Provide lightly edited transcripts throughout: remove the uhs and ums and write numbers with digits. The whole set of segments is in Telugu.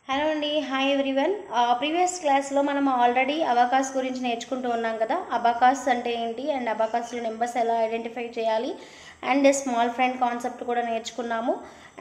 హలో అండి, హాయ్ ఎవ్రీవన్. ప్రీవియస్ క్లాస్లో మనం ఆల్రెడీ అబాకాస్ గురించి నేర్చుకుంటూ ఉన్నాం కదా. అబాకాస్ అంటే ఏంటి అండ్ అబాకాస్లో నెంబర్స్ ఎలా ఐడెంటిఫై చేయాలి అండ్ స్మాల్ ఫ్రెండ్ కాన్సెప్ట్ కూడా నేర్చుకున్నాము.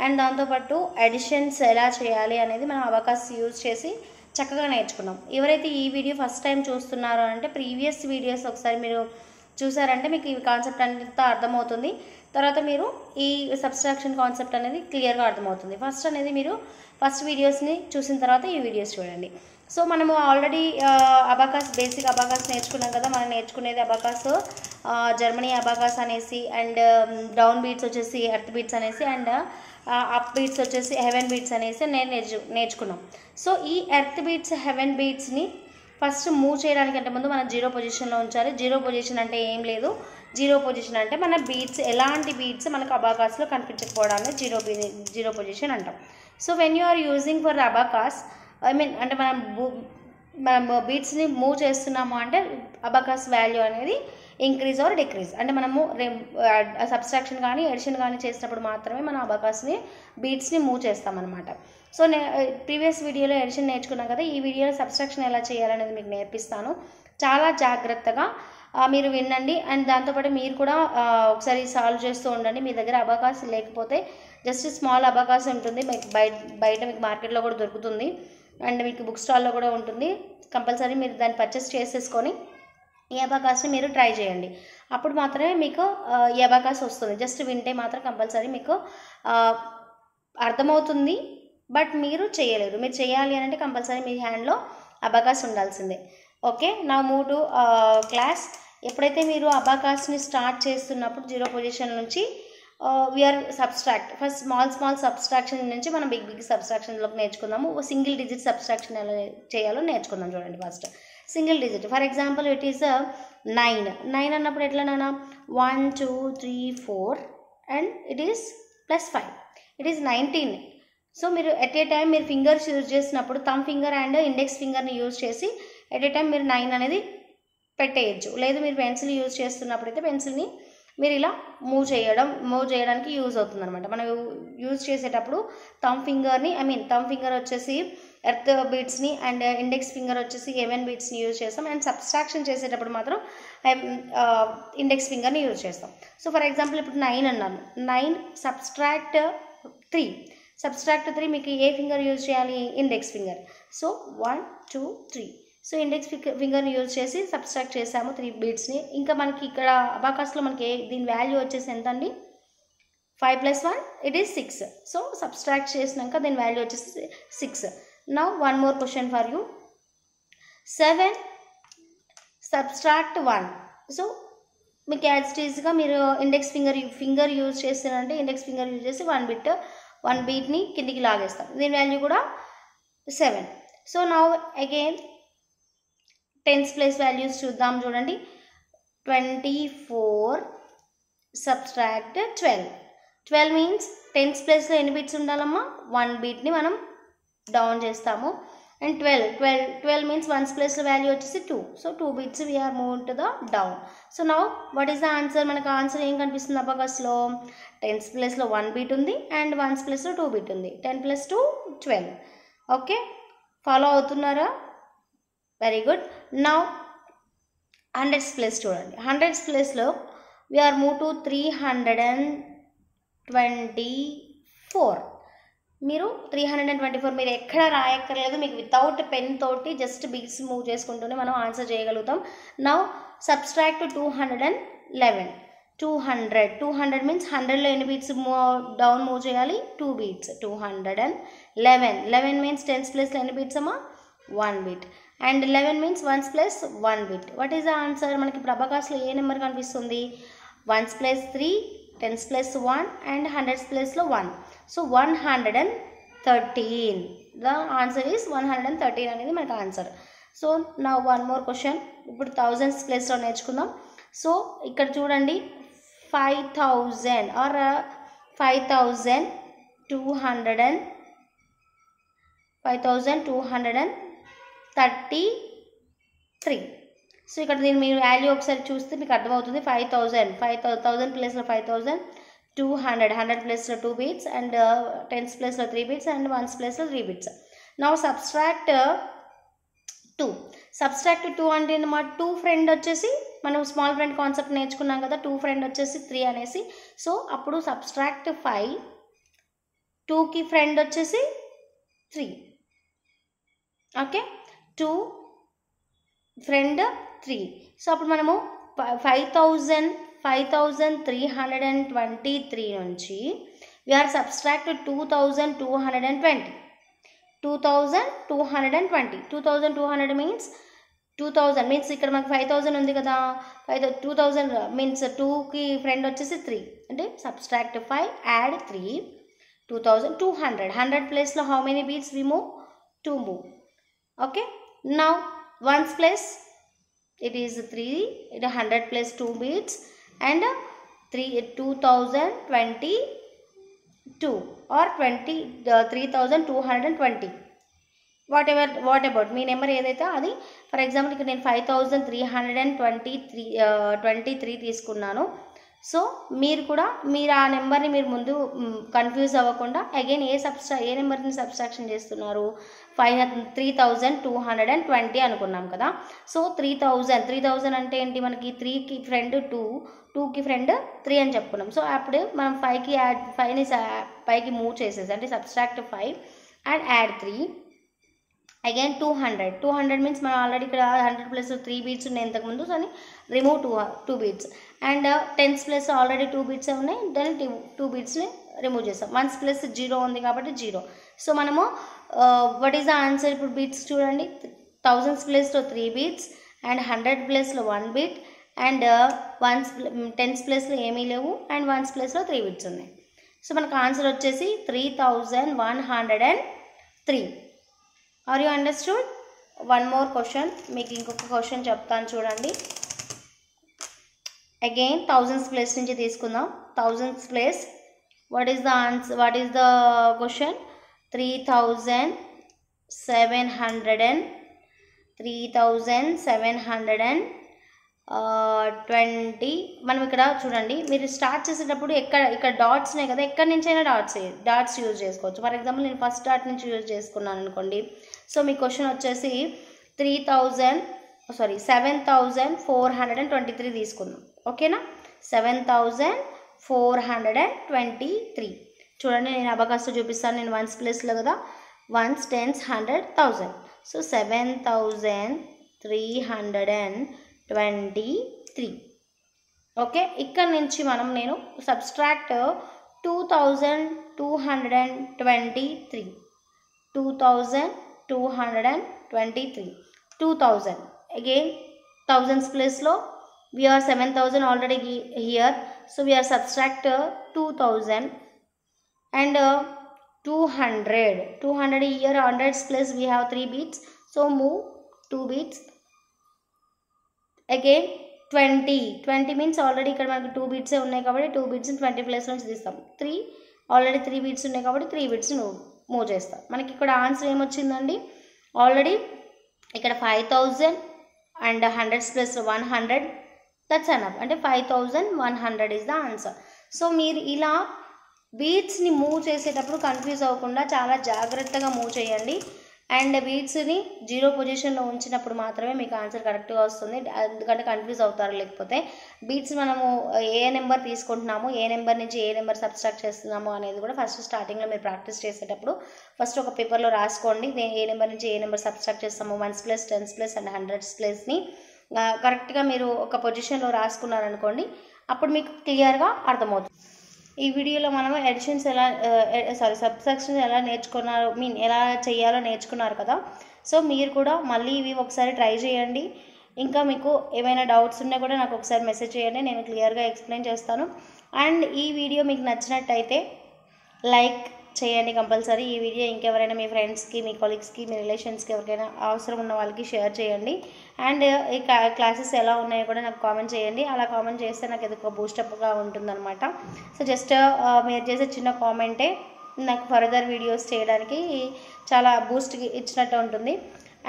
అండ్ దాంతోపాటు అడిషన్స్ ఎలా చేయాలి అనేది మనం అబాకాస్ యూజ్ చేసి చక్కగా నేర్చుకున్నాం. ఎవరైతే ఈ వీడియో ఫస్ట్ టైం చూస్తున్నారో అంటే ప్రీవియస్ వీడియోస్ ఒకసారి మీరు చూసారంటే మీకు ఈ కాన్సెప్ట్ అంతా అర్థమవుతుంది. తర్వాత మీరు ఈ సబ్స్ట్రాక్షన్ కాన్సెప్ట్ అనేది క్లియర్గా అర్థమవుతుంది. ఫస్ట్ వీడియోస్ని చూసిన తర్వాత ఈ వీడియోస్ చూడండి. సో మనము ఆల్రెడీ అబాకాస్ బేసిక్ అబాకాస్ నేర్చుకున్నాం కదా. మనం నేర్చుకునేది అబాకాస్ జర్మనీ అబాకాస్ అనేసి, అండ్ డౌన్ బీట్స్ వచ్చేసి ఎర్త్ బీట్స్ అనేసి, అండ్ అప్ బీట్స్ వచ్చేసి హెవెన్ బీట్స్ అనేసి నేర్చుకున్నాం. సో ఈ ఎర్త్ బీట్స్ హెవెన్ బీట్స్ని ఫస్ట్ మూవ్ చేయడానికి అంటే ముందు మనం జీరో పొజిషన్లో ఉంచాలి. జీరో పొజిషన్ అంటే ఏం లేదు. జీరో పొజిషన్ అంటే మన బీట్స్ ఎలాంటి బీట్స్ మనకు అబాకాస్లో కనిపించకపోవడాన్ని జీరో పొజిషన్ అంటాం. So when you are using for abacus అంటే మనం బీట్స్ని మూవ్ చేస్తున్నాము అంటే అబాకాస్ వాల్యూ అనేది ఇంక్రీజ్ ఆర్ డిక్రీజ్ అంటే మనము సబ్స్ట్రాక్షన్ కానీ ఎడిషన్ కానీ చేసినప్పుడు మాత్రమే మనం అబాకాస్ని బీట్స్ని మూవ్ చేస్తామన్నమాట. సో ప్రీవియస్ వీడియోలో ఎడిషన్ నేర్చుకున్నాం కదా. ఈ వీడియోలో సబ్స్ట్రాక్షన్ ఎలా చేయాలనేది మీకు నేర్పిస్తాను. చాలా జాగ్రత్తగా మీరు వినండి. అండ్ దాంతోపాటు మీరు కూడా ఒకసారి సాల్వ్ చేస్తూ ఉండండి. మీ దగ్గర అబాకాస్ లేకపోతే జస్ట్ స్మాల్ అబాకాస్ ఉంటుంది, మీకు బయట మీకు మార్కెట్లో కూడా దొరుకుతుంది, అండ్ మీకు బుక్ స్టాల్లో కూడా ఉంటుంది. కంపల్సరీ మీరు దాన్ని పర్చేస్ చేసేసుకొని ఈ అబాకాస్ని మీరు ట్రై చేయండి. అప్పుడు మాత్రమే మీకు ఈ అబాకాస్ వస్తుంది. జస్ట్ వింటే మాత్రం కంపల్సరీ మీకు అర్థమవుతుంది, బట్ మీరు చేయలేరు. మీరు చేయాలి అని అంటే కంపల్సరీ మీ హ్యాండ్లో అబాకాస్ ఉండాల్సిందే. ఓకే, నా మూవ్ టు క్లాస్. ఎప్పుడైతే మీరు అబాకాస్ని స్టార్ట్ చేస్తున్నప్పుడు జీరో పొజిషన్ నుంచి we are subtract first small subtraction నుంచి మనం బిగ్ సబ్స్ట్రాక్షన్లోకి నేర్చుకుందాము. సింగిల్ డిజిట్ సబ్స్ట్రాక్షన్ ఎలా చేయాలో నేర్చుకుందాం. చూడండి, first single digit. For example it is 9 అన్నప్పుడు ఎట్లా నాన్న 1 2 3 4 and it is +5 it is 19. So మీరు ఎట్ ఏ టైం మీరు ఫింగర్స్ యూజ్ చేసినప్పుడు థమ్ ఫింగర్ అండ్ ఇండెక్స్ ఫింగర్ని యూజ్ చేసి ఎట్ ఏ టైం మీరు 9 అనేది పెట్టేయచ్చు. లేదు మీరు పెన్సిల్ యూజ్ చేస్తున్నప్పుడు అయితే పెన్సిల్ని మీరు ఇలా మూవ్ చేయడానికి యూజ్ అవుతుంది అనమాట. మనం యూజ్ చేసేటప్పుడు థమ్ ఫింగర్ వచ్చేసి ఎర్త్ బీట్స్ని అండ్ ఇండెక్స్ ఫింగర్ వచ్చేసి హెవెన్ బీట్స్ని యూజ్ చేస్తాం. అండ్ సబ్స్ట్రాక్షన్ చేసేటప్పుడు మాత్రం ఇండెక్స్ ఫింగర్ని యూజ్ చేస్తాం. సో ఫర్ ఎగ్జాంపుల్ ఇప్పుడు 9 అన్నాను. 9 సబ్స్ట్రాక్ట్ 3 మీకు ఏ ఫింగర్ యూజ్ చేయాలి? Index finger. So 1 2 3 so index ఫింగర్ని యూజ్ చేసి సబ్స్ట్రాక్ట్ చేసాము 3 బీట్స్ని. ఇంకా మనకి ఇక్కడ అబాకాస్లో మనకి దీని వాల్యూ వచ్చేసి ఎంత అండి? 5 + 1 ఇట్ ఈస్ 6. సో సబ్స్ట్రాక్ట్ చేసినాక దీని వాల్యూ వచ్చేసి 6. Now one more question for you. 7 subtract 1. So మీకు యాజ్టీజ్గా మీరు ఇండెక్స్ ఫింగర్ యూజ్ చేస్తారంటే ఇండెక్స్ ఫింగర్ యూజ్ చేసి 1 బీట్ని కిందికి లాగేస్తాం. దీని వాల్యూ కూడా 7. So now again tens place values చూద్దాం. చూడండి, 24 సబ్స్ట్రాక్ట్ 12 మీన్స్ టెన్స్ ప్లేస్లో ఎన్ని బీట్స్ ఉండాలమ్మా? 1 బీట్ని మనం డౌన్ చేస్తాము. అండ్ 12 మీన్స్ 1 ప్లేస్లో వాల్యూ వచ్చేసి 2. So 2 beads we are move to the down. So now what is the answer? మనకు ఆన్సర్ ఏం కనిపిస్తుంది అబాకాస్లో? టెన్స్ ప్లేస్లో 1 బీట్ ఉంది అండ్ 1 ప్లేస్లో 2 బీట్ ఉంది. 10 + 2 12. ఓకే, ఫాలో అవుతున్నారా? Very good. Now 100th place చూడండి. 100th ప్లేస్లో వీఆర్ మూవ్ టు 324. మీరు 324 మీరు ఎక్కడ రాయక్కర్లేదు. మీకు వితౌట్ పెన్ తోటి జస్ట్ బీట్స్ మూవ్ చేసుకుంటూనే మనం ఆన్సర్ చేయగలుగుతాం. Now subtract 211. 200 మీన్స్ 100లో ఎన్ని బీట్స్ మూవ్ చేయాలి? 2 బీట్స్. 211 మీన్స్ 10th ప్లేస్లో ఎన్ని బీట్స్ అమ్మా? 1 beat. And 11 means 1 plus 1 beat. What is the answer? మనకి అబాకాస్లో ఏ నెంబర్ కనిపిస్తుంది? 1 ప్లస్ 3, 10 ప్లస్ 1 అండ్ 100th ప్లేస్లో 1. సో 113. ద ఆన్సర్ ఈస్ 113 అనేది మనకి ఆన్సర్. సో నా వన్ మోర్ క్వశ్చన్. ఇప్పుడు 1000th ప్లేస్లో నేర్చుకుందాం. సో ఇక్కడ చూడండి, 5000 ఆర్ 5233. సో ఇక్కడ దీన్ని మీరు వాల్యూ ఒకసారి చూస్తే మీకు అర్థమవుతుంది. 5000 ప్లేస్లో 5000, 200 ప్లేస్లో 2 బీట్స్ అండ్ 10th ప్లేస్లో 3 బీట్స్ అండ్ 1th ప్లేస్లో 3 బీట్స్. Now subtract 2. సబ్స్ట్రాక్ట్ 2 అంటే అన్నమాట 2 ఫ్రెండ్ వచ్చేసి మనం స్మాల్ ఫ్రెండ్ కాన్సెప్ట్ నేర్చుకున్నాం కదా, 2 ఫ్రెండ్ వచ్చేసి 3 అనేసి. సో అప్పుడు సబ్స్ట్రాక్ట్ 5, 2కి ఫ్రెండ్ వచ్చేసి 3. Okay, 2 friend 3. సో అప్పుడు మనము 5323 నుంచి వీఆర్ సబ్స్ట్రాక్ట్ 2220. 2200 మీన్స్ 2000 మీన్స్ ఇక్కడ మనకు 5000 ఉంది కదా, 2000 మీన్స్ 2కి ఫ్రెండ్ వచ్చేసి 3 అంటే సబ్స్ట్రాక్ట్ 5 యాడ్ 3 2200. 100 ప్లేస్లో how many beads we move? 2 move. Okay, now ones place it is 3, it 100 plus 2 beats and 2022 or 3220. What about me number ఏదైతే అది. ఫర్ ఎగ్జాంపుల్ ఇక్కడ నేను 5323 తీసుకున్నాను. సో మీరు ఆ నెంబర్ని మీరు ముందు కన్ఫ్యూజ్ అవ్వకుండా అగైన్ ఏ నెంబర్ని సబ్స్ట్రాక్షన్ చేస్తున్నారు? 3220 అనుకున్నాం కదా. సో 3000 అంటే ఏంటి? మనకి 3కి ఫ్రెండ్ 2, 2కి ఫ్రెండ్ 3 అని చెప్పుకున్నాం. సో అప్పుడు మనం 5ని పైకి మూవ్ చేసేసి అంటే subtract 5 and add 3 again 200 means మనం ఆల్రెడీ ఇక్కడ 100 ప్లస్ 3 బీట్స్ ఉన్నాయి ఇంతకుముందు. సో అని remove 2 beads and 10s plus already 2 beads ఉన్నాయి, దాన్ని 2 బీట్స్ని రిమూవ్ చేస్తాం. 1s ప్లస్ 0 ఉంది కాబట్టి 0. సో మనము వాట్ ఈస్ ద ఆన్సర్? ఇప్పుడు బీట్స్ చూడండి, 1000s ప్లేస్లో 3 బీట్స్ అండ్ 100 ప్లేస్లో 1 బీట్ అండ్ 10s ప్లేస్లో ఏమీ లేవు అండ్ 1s ప్లేస్లో 3 బీట్స్ ఉన్నాయి. సో మనకు ఆన్సర్ వచ్చేసి 3103. Are you understood? One more question, మీకు ఇంకొక క్వశ్చన్ చెప్తాను చూడండి. అగైన్ 1000s ప్లేస్ నుంచి తీసుకుందాం. 1000s place what is the answer? What is the question? 3720. మనం ఇక్కడ చూడండి, మీరు స్టార్ట్ చేసేటప్పుడు ఇక్కడ డాట్స్ ఉన్నాయి కదా, ఎక్కడి నుంచి అయినా డాట్స్ యూజ్ చేసుకోవచ్చు. ఫర్ ఎగ్జాంపుల్ నేను ఫస్ట్ డాట్ నుంచి యూజ్ చేసుకున్నాను అనుకోండి. సో మీ క్వశ్చన్ వచ్చేసి 7423 తీసుకుందాం. ఓకేనా, 7423. చూడండి నేను అబకాస్తో చూపిస్తాను. నేను 1s ప్లేస్లో కదా, 1s 10s 100 1000. సో 7323. ఓకే, ఇక్కడ నుంచి నేను subtract 2223. 2223. 2000 again 1000s place lo we are 7000 already here, so we are subtract 2000 and 200 here. 100s place we have 3 beats, so move 2 beats. Again 20 means already ఇక్కడ మనకు 2 beats ఉన్నాయి కాబట్టి 2 beats 20 ప్లేస్ నుంచి తీస్తాం. 3 ఆల్రెడీ 3 beats ఉన్నాయి కాబట్టి 3 beats మూవ్ చేస్తాం. మనకి ఇక్కడ ఆన్సర్ ఏమొచ్చిందండి? ఆల్రెడీ ఇక్కడ 5000 and 100s plus 100, that's enough. అంటే 5100 ఇస్ ద ఆన్సర్. సో మీరు ఇలా బీట్స్ని మూవ్ చేసేటప్పుడు కన్ఫ్యూజ్ అవ్వకుండా చాలా జాగ్రత్తగా మూవ్ చేయండి. అండ్ బీట్స్ని 0 పొజిషన్లో ఉంచినప్పుడు మాత్రమే మీకు ఆన్సర్ కరెక్ట్గా వస్తుంది. ఎందుకంటే కన్ఫ్యూజ్ అవుతారు. లేకపోతే బీట్స్ మనము ఏ నెంబర్ తీసుకుంటున్నాము, ఏ నెంబర్ నుంచి ఏ నెంబర్ సబ్స్ట్రాక్ట్ చేస్తున్నాము అనేది కూడా ఫస్ట్ స్టార్టింగ్లో మీరు ప్రాక్టీస్ చేసేటప్పుడు ఫస్ట్ ఒక పేపర్లో రాసుకోండి. ఏ నెంబర్ నుంచి ఏ నెంబర్ సబ్స్ట్రాక్ట్ చేస్తాము, 1s plus 10s plus and 100s ప్లస్ని కరెక్ట్గా మీరు ఒక పొజిషన్లో రాసుకున్నారనుకోండి, అప్పుడు మీకు క్లియర్గా అర్థమవుతుంది. ఈ వీడియోలో మనం ఎడిషన్స్ సబ్స్ట్రాక్షన్స్ ఎలా నేర్చుకున్నారు, ఎలా చేయాలో నేర్చుకున్నారు కదా. సో మీరు కూడా మళ్ళీ ఇవి ఒకసారి ట్రై చేయండి. ఇంకా మీకు ఏమైనా డౌట్స్ ఉన్నా కూడా నాకు ఒకసారి మెసేజ్ చేయండి, నేను క్లియర్గా ఎక్స్ప్లెయిన్ చేస్తాను. అండ్ ఈ వీడియో మీకు నచ్చినట్టయితే లైక్ చేయండి కంపల్సరీ. ఈ వీడియో ఇంకెవరైనా మీ ఫ్రెండ్స్కి, మీ కొలీగ్స్కి, మీ రిలేషన్స్కి ఎవరికైనా అవసరం ఉన్న వాళ్ళకి షేర్ చేయండి. అండ్ ఈ క్లాసెస్ ఎలా ఉన్నాయో కూడా నాకు కామెంట్ చేయండి. అలా కామెంట్ చేస్తే నాకు ఏదో ఒక బూస్టప్గా ఉంటుందన్నమాట. సో జస్ట్ మీరు చేసే చిన్న కామెంటే నాకు ఫర్దర్ వీడియోస్ చేయడానికి చాలా బూస్ట్ ఇచ్చినట్టు ఉంటుంది.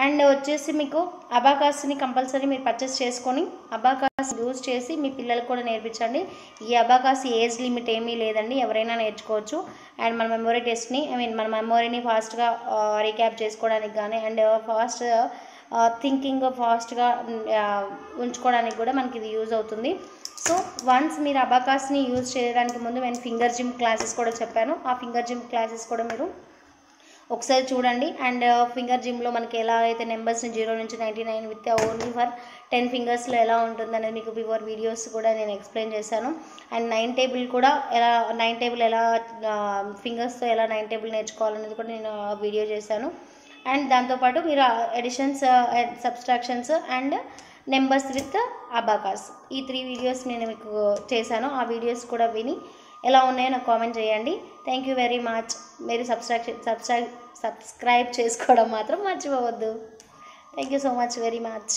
అండ్ వచ్చేసి మీకు అబాకాస్ని కంపల్సరీ మీరు పర్చేస్ చేసుకొని అబాకాస్ అబాకాస్ యూజ్ చేసి మీ పిల్లలకు కూడా నేర్పించండి. ఈ అబాకాస్ ఏజ్ లిమిట్ ఏమీ లేదండి, ఎవరైనా నేర్చుకోవచ్చు. అండ్ మన మెమొరీ టెస్ట్ని మన మెమొరీని ఫాస్ట్గా రీక్యాప్ చేసుకోవడానికి కానీ అండ్ ఫాస్ట్ థింకింగ్ ఫాస్ట్గా ఉంచుకోవడానికి కూడా మనకి ఇది యూజ్ అవుతుంది. సో వన్స్ మీరు అబాకాస్ని యూజ్ చేయడానికి ముందు నేను ఫింగర్ జిమ్ క్లాసెస్ కూడా చెప్పాను. ఆ ఫింగర్ జిమ్ క్లాసెస్ కూడా మీరు ఒకసారి చూడండి. అండ్ ఫింగర్ జిమ్లో మనకి ఎలా అయితే నెంబర్స్ని 0 నుంచి 99 విత్ ఓన్లీ ఫర్ 10 ఫింగర్స్లో ఎలా ఉంటుందనేది మీకు బిఫోర్ వీడియోస్ కూడా నేను ఎక్స్ప్లెయిన్ చేశాను. అండ్ 9 టేబుల్ కూడా ఎలా ఫింగర్స్తో ఎలా 9 టేబుల్ నేర్చుకోవాలనేది కూడా నేను వీడియో చేశాను. అండ్ దాంతోపాటు మీరు additions, subtractions and numbers with abacus ఈ 3 వీడియోస్ నేను మీకు చేశాను. ఆ వీడియోస్ కూడా విని ఎలా ఉన్నాయో నాకు కామెంట్ చేయండి. Thank you very much. మీరు సబ్స్క్రైబ్ చేసుకోవడం మాత్రం మర్చిపోవద్దు. Thank you so much very much.